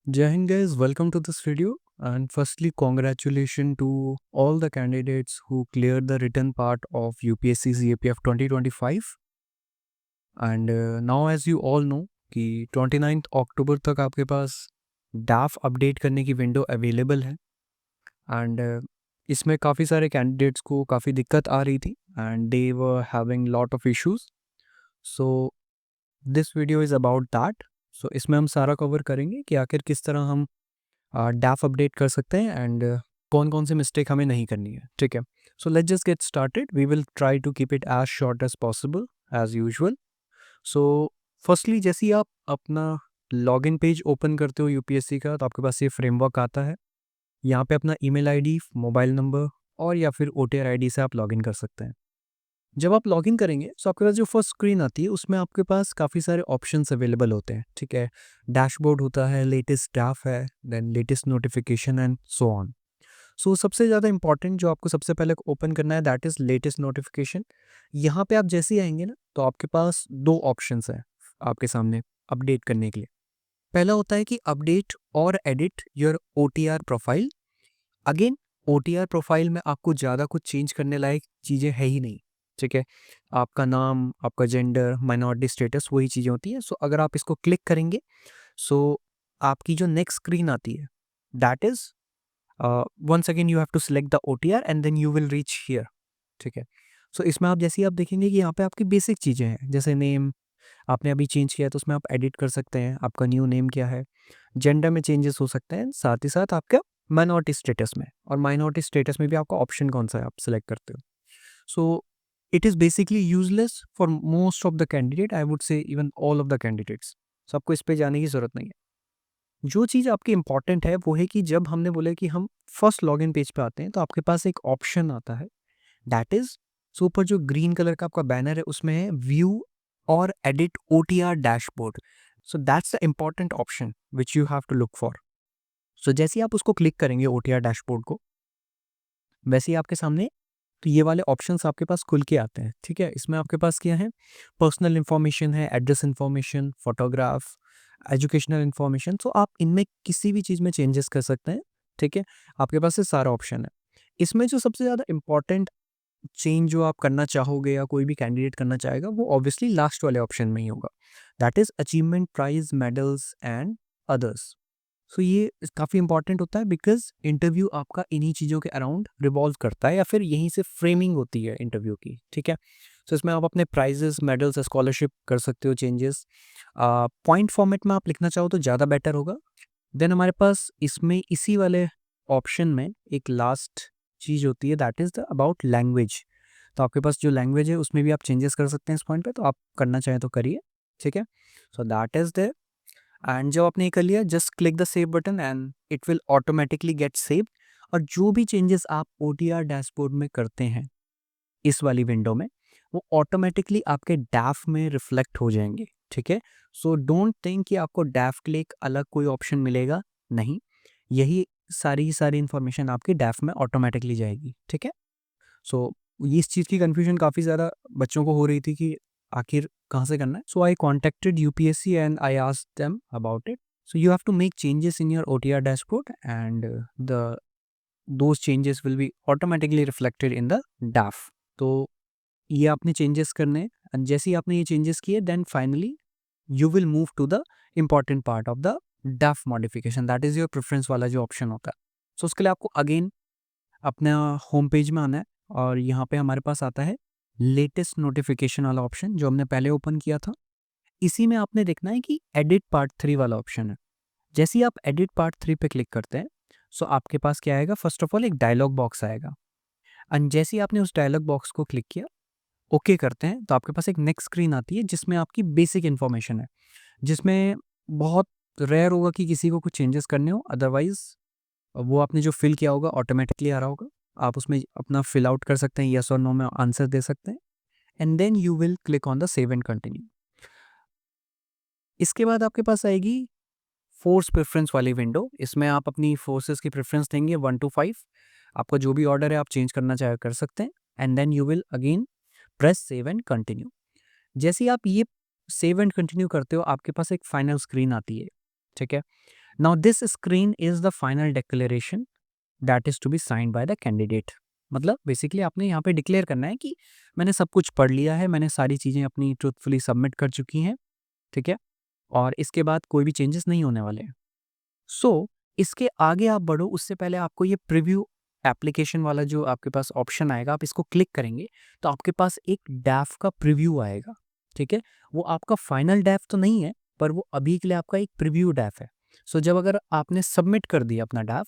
Jai Hind guys, welcome to this video. And firstly, congratulations to all the candidates who cleared the written part of UPSC CAPF 2025. And now as you all know कि 29th अक्टूबर तक आपके पास Daph update करने की window available है and इसमें काफ़ी सारे candidates को काफ़ी दिक्कत आ रही थी and they were having lot of issues. So this video is about that. So इसमें हम सारा कवर करेंगे कि आखिर किस तरह हम डैफ अपडेट कर सकते हैं एंड कौन कौन से मिस्टेक हमें नहीं करनी है. ठीक है, so let's just get started. We will try to keep it as short as possible as usual. So firstly जैसे ही आप अपना लॉगिन पेज ओपन करते हो यूपीएससी का तो आपके पास ये फ्रेमवर्क आता है. यहाँ पे अपना ईमेल आईडी, मोबाइल नंबर और या फिर ओटीआर आईडी से आप लॉगिन कर सकते हैं. जब आप लॉगिन करेंगे तो आपके पास जो फर्स्ट स्क्रीन आती है उसमें आपके पास काफ़ी सारे ऑप्शंस अवेलेबल होते हैं. ठीक है, डैशबोर्ड होता है, लेटेस्ट स्टाफ है, then latest notification and so on. So सबसे ज़्यादा इंपॉर्टेंट जो आपको सबसे पहले ओपन करना है दैट इज़ लेटेस्ट नोटिफिकेशन. यहाँ पे आप जैसे ही आएंगे ना तो आपके पास दो ऑप्शंस हैं आपके सामने अपडेट करने के लिए. पहला होता है कि अपडेट और edit your OTR profile. Again OTR profile में आपको ज़्यादा कुछ चेंज करने लायक चीज़ें है ही नहीं. ठीक है, आपका नाम, आपका जेंडर, माइनॉरिटी स्टेटस वही चीज़ें होती हैं. सो अगर आप इसको क्लिक करेंगे सो आपकी जो नेक्स्ट स्क्रीन आती है that is once again you have to select the OTR and then you will reach here. ठीक है, सो इसमें आप जैसे ही आप देखेंगे कि यहाँ पे आपकी बेसिक चीज़ें हैं जैसे नेम आपने अभी चेंज किया है तो उसमें आप एडिट कर सकते हैं, आपका न्यू नेम क्या है, जेंडर में चेंजेस हो सकते हैं, साथ ही साथ आपका माइनॉरिटी स्टेटस में, और माइनॉरिटी स्टेटस में भी आपका ऑप्शन कौन सा है आप सिलेक्ट करते हो. So it is basically useless for most of the candidate, I would say even all of the candidates. So आपको इस पे जाने की ज़रूरत नहीं है. जो चीज़ आपकी इंपॉर्टेंट है वो है कि जब हमने बोला कि हम फर्स्ट लॉगिन पेज पे आते हैं तो आपके पास एक ऑप्शन आता है दैट इज, सो ऊपर जो ग्रीन कलर का आपका बैनर है उसमें है व्यू और edit OTR dashboard. So that's the important option which you have to look for. So जैसे ही आप उसको क्लिक करेंगे ओटीआर डैशबोर्ड को, वैसे ही आपके सामने तो ये वाले ऑप्शंस आपके पास खुल के आते हैं. ठीक है, इसमें आपके पास क्या है, पर्सनल इन्फॉर्मेशन है, address information, photograph, educational information. तो आप इनमें किसी भी चीज़ में चेंजेस कर सकते हैं. ठीक है, आपके पास ये सारा ऑप्शन है. इसमें जो सबसे ज़्यादा इंपॉर्टेंट चेंज जो आप करना चाहोगे या कोई भी कैंडिडेट करना चाहेगा वो ऑब्वियसली लास्ट वाले ऑप्शन में ही होगा that is achievement prize medals and others. So ये काफ़ी इंपॉर्टेंट होता है बिकॉज इंटरव्यू आपका इन्हीं चीज़ों के अराउंड रिवॉल्व करता है या फिर यहीं से फ्रेमिंग होती है इंटरव्यू की. ठीक है, सो इसमें आप अपने प्राइजेस, मेडल्स, स्कॉलरशिप कर सकते हो चेंजेस. पॉइंट फॉर्मेट में आप लिखना चाहो तो ज़्यादा बेटर होगा. देन हमारे पास इसमें इसी वाले ऑप्शन में एक लास्ट चीज़ होती है that is the about language. तो आपके पास जो लैंग्वेज है उसमें भी आप चेंजेस कर सकते हैं इस पॉइंट पे, तो आप करना चाहें तो करिए. ठीक है, so that is there. And जब आपने ये कर लिया just click the save button and it will automatically get save. और जो भी चेंजेस आप ओटीआर डैशबोर्ड में करते हैं इस वाली विंडो में वो ऑटोमेटिकली आपके डैफ में रिफ्लेक्ट हो जाएंगे. ठीक है, सो डोंट थिंक कि आपको डैफ के लिए एक अलग कोई ऑप्शन मिलेगा, नहीं, यही सारी इंफॉर्मेशन आपकी डैफ में ऑटोमेटिकली जाएगी. ठीक है, सो ये इस चीज़ की कन्फ्यूजन काफ़ी ज़्यादा बच्चों को हो रही थी कि आखिर कहाँ से करना है. So I contacted UPSC and I asked them about it. So you have to make changes in your OTR dashboard and the those changes will be automatically reflected in the DAF. तो ये आपने changes करने हैं and जैसे ही आपने ये changes किए then finally you will move to the important part of the DAF modification that is your preference वाला जो ऑप्शन होता है. सो उसके लिए आपको अगेन अपना होम पेज में आना है और यहाँ पे हमारे पास आता है लेटेस्ट नोटिफिकेशन वाला ऑप्शन जो हमने पहले ओपन किया था. इसी में आपने देखना है कि एडिट पार्ट 3 वाला ऑप्शन है. जैसे ही आप एडिट पार्ट 3 पे क्लिक करते हैं सो आपके पास क्या आएगा, फर्स्ट ऑफ ऑल एक डायलॉग बॉक्स आएगा. एंड जैसे ही आपने उस डायलॉग बॉक्स को क्लिक किया, ओके करते हैं, तो आपके पास एक नेक्स्ट स्क्रीन आती है जिसमें आपकी बेसिक इन्फॉर्मेशन है, जिसमें बहुत रेयर होगा कि किसी को कुछ चेंजेस करने हो, अदरवाइज वो आपने जो फिल किया होगा ऑटोमेटिकली आ रहा होगा. आप उसमें अपना फिल आउट कर सकते हैं, यस और नो में आंसर दे सकते हैं and then you will click on the save and continue. इसके बाद आपके पास आएगी फोर्स प्रेफरेंस वाली विंडो. इसमें आप अपनी फोर्सेस की प्रेफरेंस देंगे 1 to 5. आपका जो भी ऑर्डर है आप चेंज करना चाहे कर सकते हैं and then you will again press save and continue. जैसे ही आप ये सेव एंड कंटिन्यू करते हो आपके पास एक फाइनल स्क्रीन आती है. ठीक है, now this screen is the final declaration that is to be signed by the candidate. मतलब बेसिकली आपने यहाँ पे डिक्लेयर करना है कि मैंने सब कुछ पढ़ लिया है, मैंने सारी चीज़ें अपनी ट्रूथफुली सबमिट कर चुकी हैं, ठीक है, और इसके बाद कोई भी चेंजेस नहीं होने वाले हैं। सो इसके आगे आप बढ़ो उससे पहले आपको ये प्रीव्यू एप्लीकेशन वाला जो आपके पास ऑप्शन आएगा, आप इसको क्लिक करेंगे तो आपके पास एक डैफ का प्रीव्यू आएगा, ठीक है। वो आपका फाइनल डैफ तो नहीं है, पर वो अभी के लिए आपका एक प्रीव्यू डैफ है। सो जब अगर आपने सबमिट कर दिया अपना डैफ,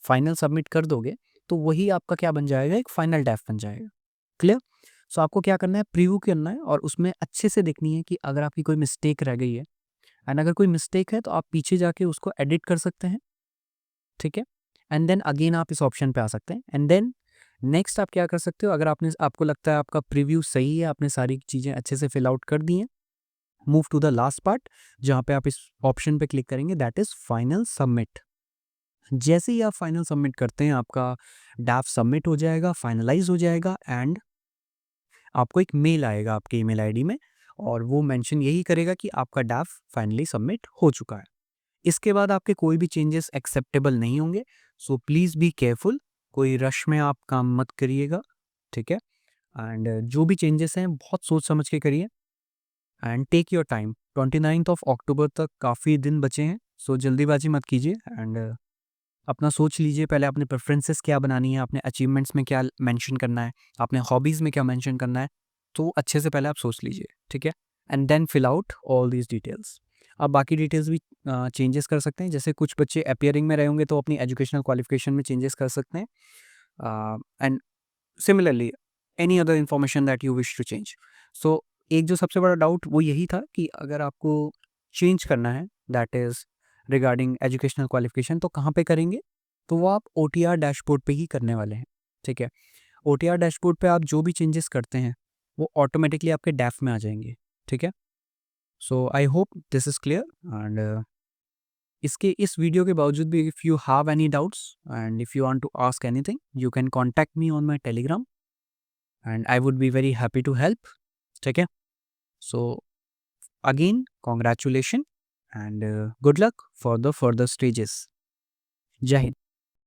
फाइनल सबमिट कर दोगे, तो वही आपका क्या बन जाएगा, एक फाइनल डैफ बन जाएगा। क्लियर? सो आपको क्या करना है, प्रीव्यू करना है और उसमें अच्छे से देखनी है कि अगर आपकी कोई मिस्टेक रह गई है, एंड अगर कोई मिस्टेक है तो आप पीछे जाके उसको एडिट कर सकते हैं, ठीक है। एंड देन अगेन आप इस ऑप्शन पे आ सकते हैं, एंड देन नेक्स्ट आप क्या कर सकते हो, अगर आपको लगता है आपका प्रीव्यू सही है, आपने सारी चीज़ें अच्छे से फिल आउट कर दी हैं, move to the last part जहाँ पे आप इस ऑप्शन पे क्लिक करेंगे, दैट इज फाइनल सबमिट। जैसे ही आप फाइनल सबमिट करते हैं, आपका डैफ सबमिट हो जाएगा, फाइनलाइज हो जाएगा, एंड आपको एक मेल आएगा आपके ईमेल आईडी में, और वो मेंशन यही करेगा कि आपका डैफ फाइनली सबमिट हो चुका है। इसके बाद आपके कोई भी चेंजेस एक्सेप्टेबल नहीं होंगे। सो प्लीज़ बी केयरफुल, कोई रश में आप काम मत करिएगा, ठीक है। एंड जो भी चेंजेस हैं बहुत सोच समझ के करिए, and take your time. 29 of October तक काफ़ी दिन बचे हैं, सो जल्दीबाजी मत कीजिए, एंड अपना सोच लीजिए पहले अपने प्रेफरेंसेस क्या बनानी है, अपने अचीवमेंट्स में क्या मेंशन करना है, अपने हॉबीज़ में क्या मेंशन करना है, तो अच्छे से पहले आप सोच लीजिए, ठीक है। And then fill out all these details. आप बाकी डिटेल्स भी चेंजेस कर सकते हैं, जैसे कुछ बच्चे अपियरिंग में रहे होंगे तो अपनी एजुकेशनल क्वालिफिकेशन में चेंजेस कर सकते हैं, and similarly any other information that you wish to change. So एक जो सबसे बड़ा डाउट वो यही था कि अगर आपको चेंज करना है, that is regarding educational qualification, तो कहाँ पे करेंगे, तो वो आप OTR डैशबोर्ड पे ही करने वाले हैं, ठीक है। OTR डैशबोर्ड पे आप जो भी चेंजेस करते हैं वो ऑटोमेटिकली आपके डैफ में आ जाएंगे, ठीक है। So I hope this is clear, and इसके इस वीडियो के बावजूद भी if you have any doubts and if you want to ask anything, you can contact me on my Telegram, and I would be very happy to help, ठीक है। So again congratulation, and good luck for the further stages. जय हिंद।